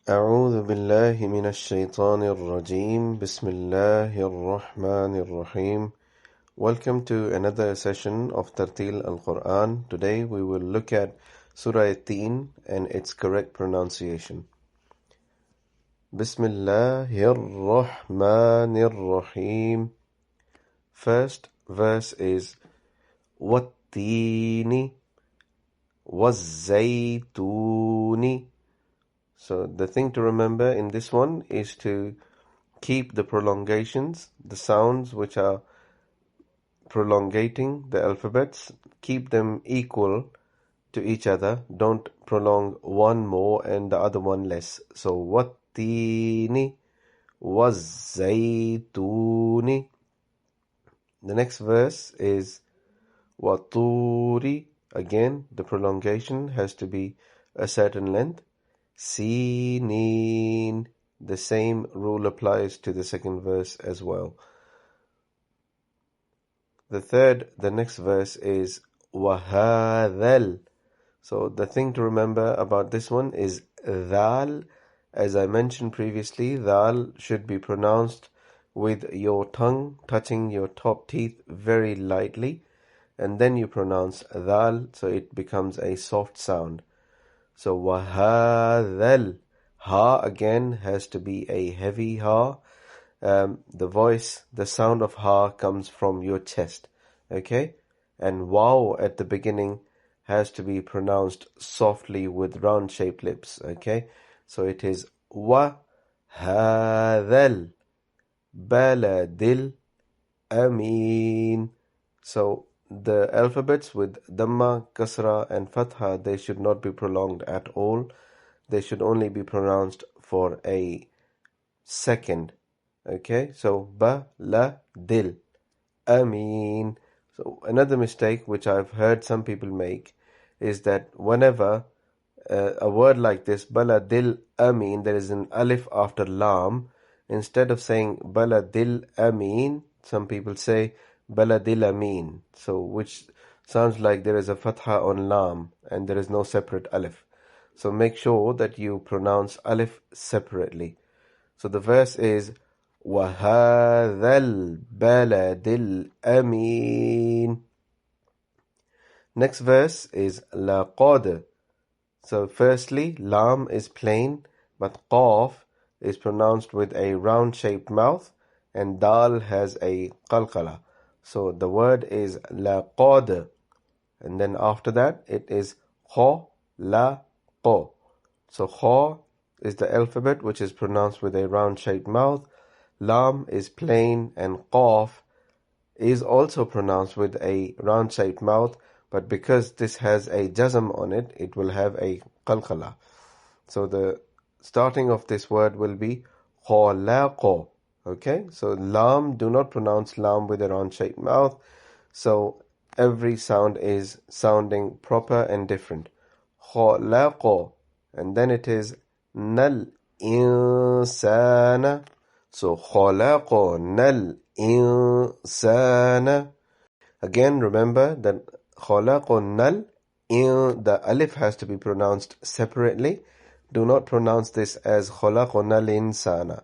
أعوذ بالله من الشيطان الرجيم بسم الله الرحمن الرحيم. Welcome to another session of Tarteel al-Quran. Today we will look at Surah Teen and its correct pronunciation. Bismillahir Rahmanir Rahim. First verse is Wat-Teeni Was-Zaytuni. So the thing to remember in this one is to keep the prolongations, the sounds which are prolongating the alphabets, keep them equal to each other. Don't prolong one more and the other one less. So wattini wazzaytuni. The next verse is waturi. Again, the prolongation has to be a certain length. Sinin. The same rule applies to the second verse as well. The next verse is وَهَذَا. So the thing to remember about this one is dhal. As I mentioned previously, dhal should be pronounced with your tongue touching your top teeth very lightly, and then you pronounce dhal, so it becomes a soft sound. So وَهَذَا. Ha again has to be a heavy ha. The sound of ha comes from your chest, okay? And waw at the beginning has to be pronounced softly with round-shaped lips, okay? So it is wa hadhal baladil amin. So the alphabets with dhamma, kasra and fatha, they should not be prolonged at all. They should only be pronounced for a second. Okay, so ba, la, dil, ameen. So another mistake which I've heard some people make is that whenever a word like this, bala, dil, ameen, there is an alif after lam. Instead of saying bala, dil, ameen, some people say bala, dil, ameen. So which sounds like there is a fatha on lam and there is no separate alif. So make sure that you pronounce alif separately. So the verse is وَهَذَا الْبَلَدِ الْأَمِينِ. Next verse is لَقَدْ. So firstly, lam is plain, but qaf is pronounced with a round-shaped mouth, and dal has a qalqala. So the word is لَقَدْ. And then after that, it is kha, la, qa. So kha is the alphabet which is pronounced with a round-shaped mouth. Lam is plain, and qaf is also pronounced with a round-shaped mouth, but because this has a jazm on it, it will have a qalqala. So the starting of this word will be khalaqa. Okay, so lam, do not pronounce lam with a round-shaped mouth. So every sound is sounding proper and different. Khalaqa. And then it is nal insana. So خَلَقْنَا الْإِنسَانَ. Again, remember that خَلَقْنَا the alif has to be pronounced separately. Do not pronounce this as خَلَقْنَا الْإِنسَانَ.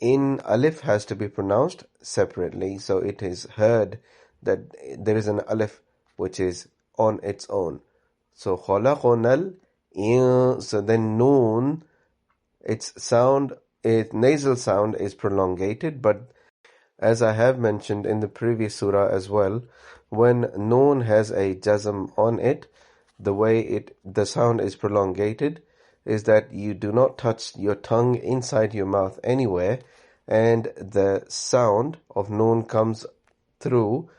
In alif has to be pronounced separately, so it is heard that there is an alif which is on its own. So خَلَقْنَا so then noon, its nasal sound is prolongated, but as I have mentioned in the previous surah as well, when noon has a jazm on it, the way the sound is prolongated is that you do not touch your tongue inside your mouth anywhere, and the sound of noon comes through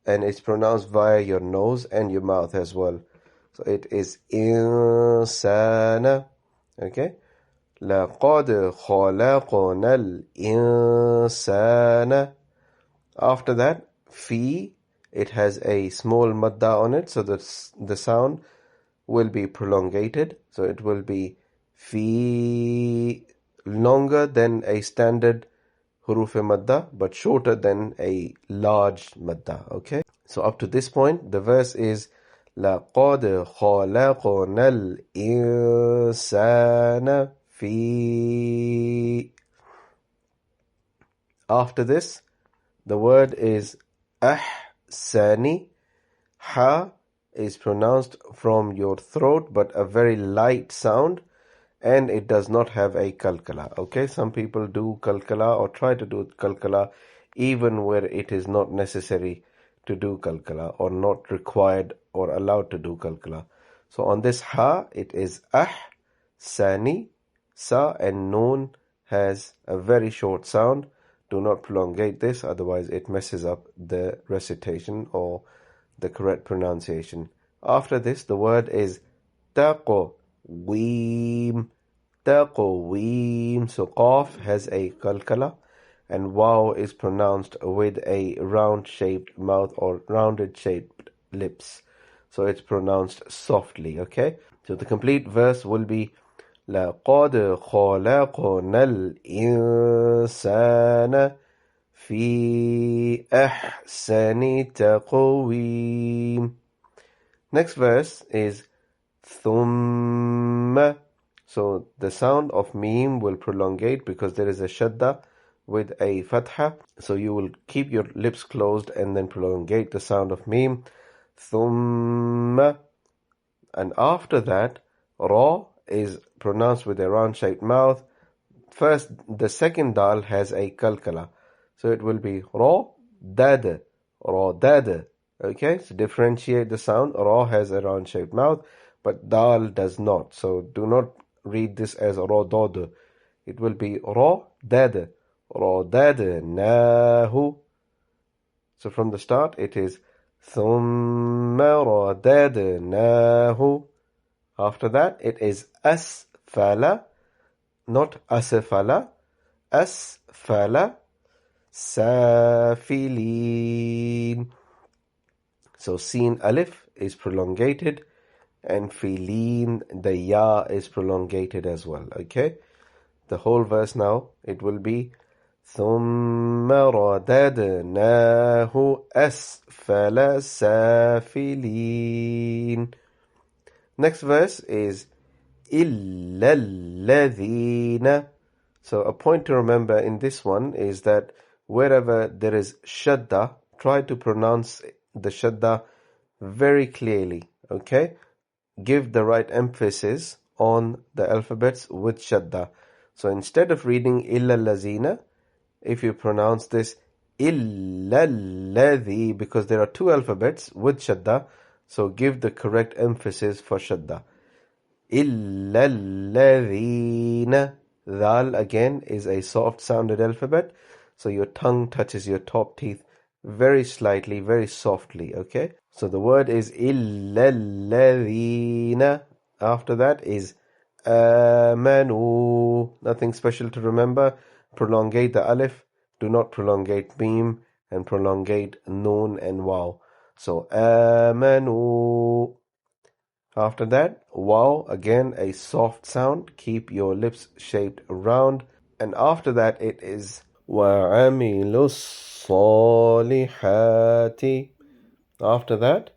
and it's pronounced via your nose and your mouth as well. So it is insana. Okay? لَقَدْ خَلَقْنَا الْإِنسَانَ. After that, fi, it has a small madda on it, so the sound will be prolongated. So it will be fi, longer than a standard huruf madda, but shorter than a large madda. Okay? So up to this point, the verse is لَقَدْ خَلَقْنَا الْإِنسَانَ Fi. After this, the word is ahsani. Ha is pronounced from your throat, but a very light sound, and it does not have a kalkala. Okay, some people do kalkala or try to do kalkala even where it is not necessary to do kalkala or not required or allowed to do kalkala. So on this ha, it is sani. Sa and noon has a very short sound. Do not prolongate this, otherwise it messes up the recitation or the correct pronunciation. After this, the word is taqweem. Taqweem. So qaf has a kalkala and waw is pronounced with a round shaped mouth or rounded shaped lips. So it's pronounced softly, okay? So the complete verse will be لَقَدْ خَلَقْنَا الْإِنسَانَ فِي أَحْسَنِ تَقْوِيمٍ. Next verse is ثُمَّ. So the sound of meme will prolongate because there is a shadda with a fatha. So you will keep your lips closed and then prolongate the sound of meme. ثُمَّ. And after that, ra is pronounced with a round shaped mouth. First, the second dal has a kalkala. So it will be ra, dad, ra, dad. Okay, so differentiate the sound. Ra has a round shaped mouth, but dal does not. So do not read this as ra, dod. It will be ra, dad, nahu. So from the start, it is ثُمَّ رَدَدْنَاهُ. After that, it is asfala, not asfala, asfala safilin. So sin alif is prolongated and filin, the ya is prolongated as well. Okay, the whole verse now, it will be ثُمَّ رَدَدْنَاهُ أَسْفَلَ سَافِلِينَ. Next verse is إِلَّا الَّذِينَ. So a point to remember in this one is that wherever there is shadda, try to pronounce the shadda very clearly, okay? Give the right emphasis on the alphabets with shadda. So instead of reading إِلَّا الَّذِينَ, if you pronounce this إِلَّا الَّذِي, because there are two alphabets with shadda, so give the correct emphasis for shadda. إِلَّا الَّذِينَ. Dal again is a soft sounded alphabet, so your tongue touches your top teeth very slightly, very softly, okay? So the word is إِلَّا الَّذِينَ. After that is آمَنُوا. Nothing special to remember. Prolongate the alif, do not prolongate meme, and prolongate noon and waw. So آمَنُوا. After that, wow, again a soft sound. Keep your lips shaped round. And after that, it is وَعَمِلُوا الصَّالِحَاتِ. After that,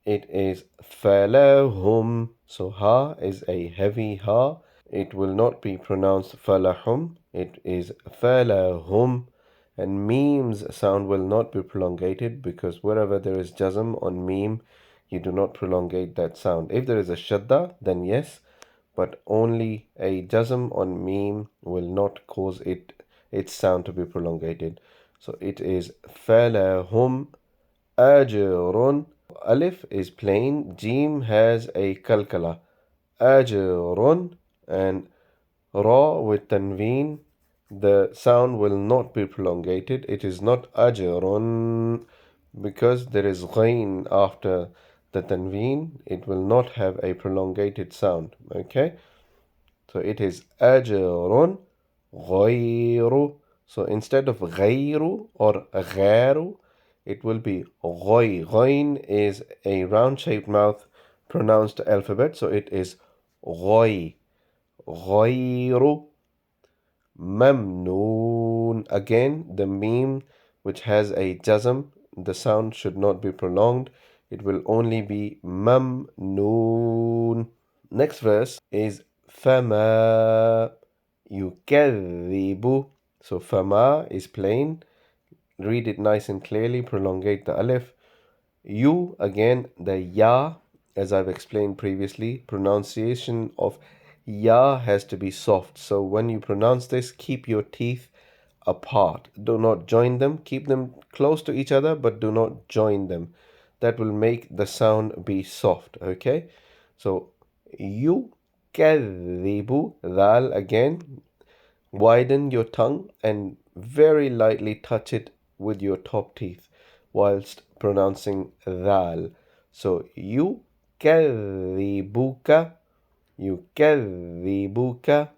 it is فَلَهُمْ. So ha is a heavy ha. It will not be pronounced falahum. It is falahum. And meme's sound will not be prolongated because wherever there is jazm on meme, you do not prolongate that sound. If there is a shadda, then yes, but only a jazm on meme will not cause its sound to be prolongated. So it is falahum ajrun. Alif is plain. Jim has a kalkala. Ajrun. And ra with tanveen, the sound will not be prolongated. It is not ajrun because there is ghain after the tanveen. It will not have a prolongated sound. Okay, so it is ajrun ghayru. So instead of ghayru or gharu, it will be ghoy. Ghain is a round shaped mouth pronounced alphabet, so it is ghoy. غير ممنون. Again, the meme which has a jazm, the sound should not be prolonged. It will only be mamnoon. Next verse is فما يكذب. So فما is plain. Read it nice and clearly. Prolongate the alif. You, again, the ya, as I've explained previously, pronunciation of ya has to be soft. So when you pronounce this, keep your teeth apart. Do not join them. Keep them close to each other, but do not join them. That will make the sound be soft. Okay? So you kadhibu, dal again. Widen your tongue and very lightly touch it with your top teeth whilst pronouncing dal. So you kadhibuka, you kadhibuka.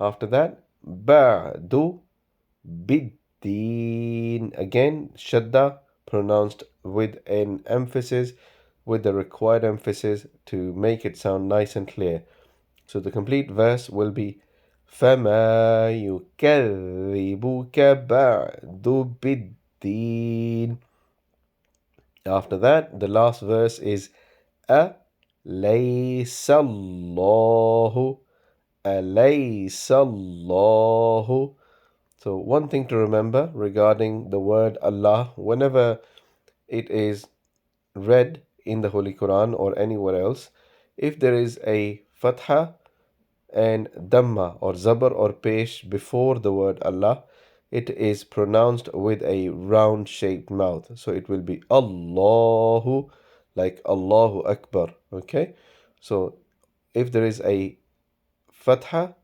After that, ba'du biddin. Again, shadda pronounced with an emphasis, with the required emphasis to make it sound nice and clear. So the complete verse will be فَمَا يُكَذِّبُكَ بَعْدُ بِالدِّينِ. After that, the last verse is أَلَيْسَ اللَّهُ أَلَيْسَ اللَّهُ. So one thing to remember regarding the word Allah, whenever it is read in the Holy Quran or anywhere else, if there is a fatha and dhamma or zabar or pesh before the word Allah, it is pronounced with a round shaped mouth. So it will be Allahu, like Allahu Akbar. Okay, so if there is a fatha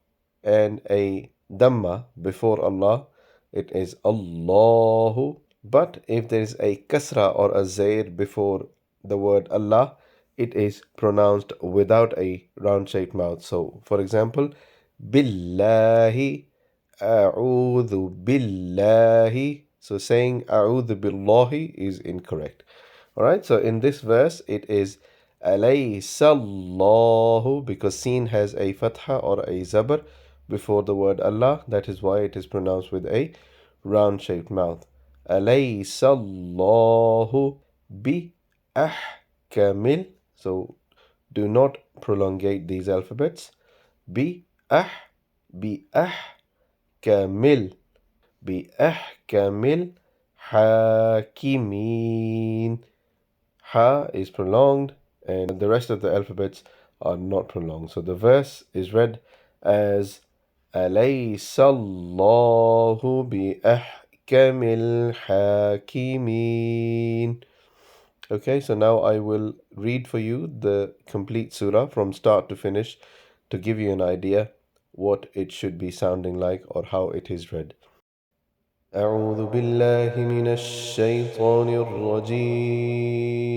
and a dhamma before Allah, it is Allahu. But if there is a kasra or a zair before the word Allah, it is pronounced without a round shaped mouth. So, for example, Billahi, A'udhu Billahi. So, saying A'udhu Billahi is incorrect. Alright, so in this verse, it is Alaysallahu, because Seen has a fatha or a zabar before the word Allah. That is why it is pronounced with a round shaped mouth. Alaysallahu bi ahkamil. So do not prolongate these alphabets. Bi ahkamil. Bi ahkamil hakimin. Ha is prolonged and the rest of the alphabets are not prolonged. So the verse is read as أليس الله بأحكم الحاكمين. Okay, so now I will read for you the complete surah from start to finish to give you an idea what it should be sounding like or how it is read. أعوذ بالله من الشيطان الرجيم.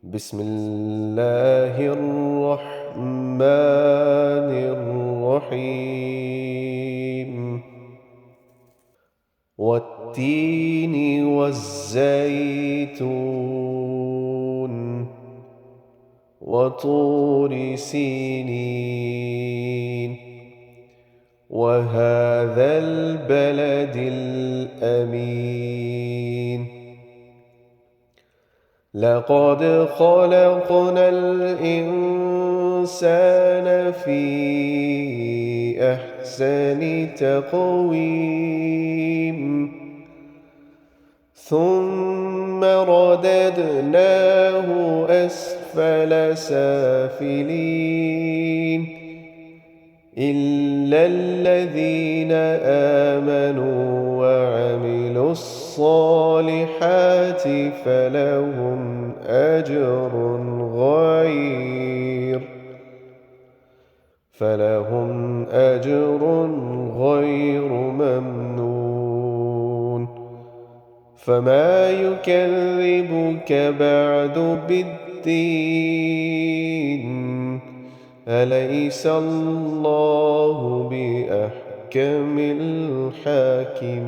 بسم الله الرحمن الرحيم. والتين والزيتون وطور سينين وهذا البلد الأمين. لقد خلقنا الإنسان في أحسن تقويم ثم رددناه أسفل سافلين إلا الذين آمنوا وعملوا الصالحات فلهم أجر غير ممنون. فما يكذبك بعد بالدين أليس الله بأحكم الحاكمين.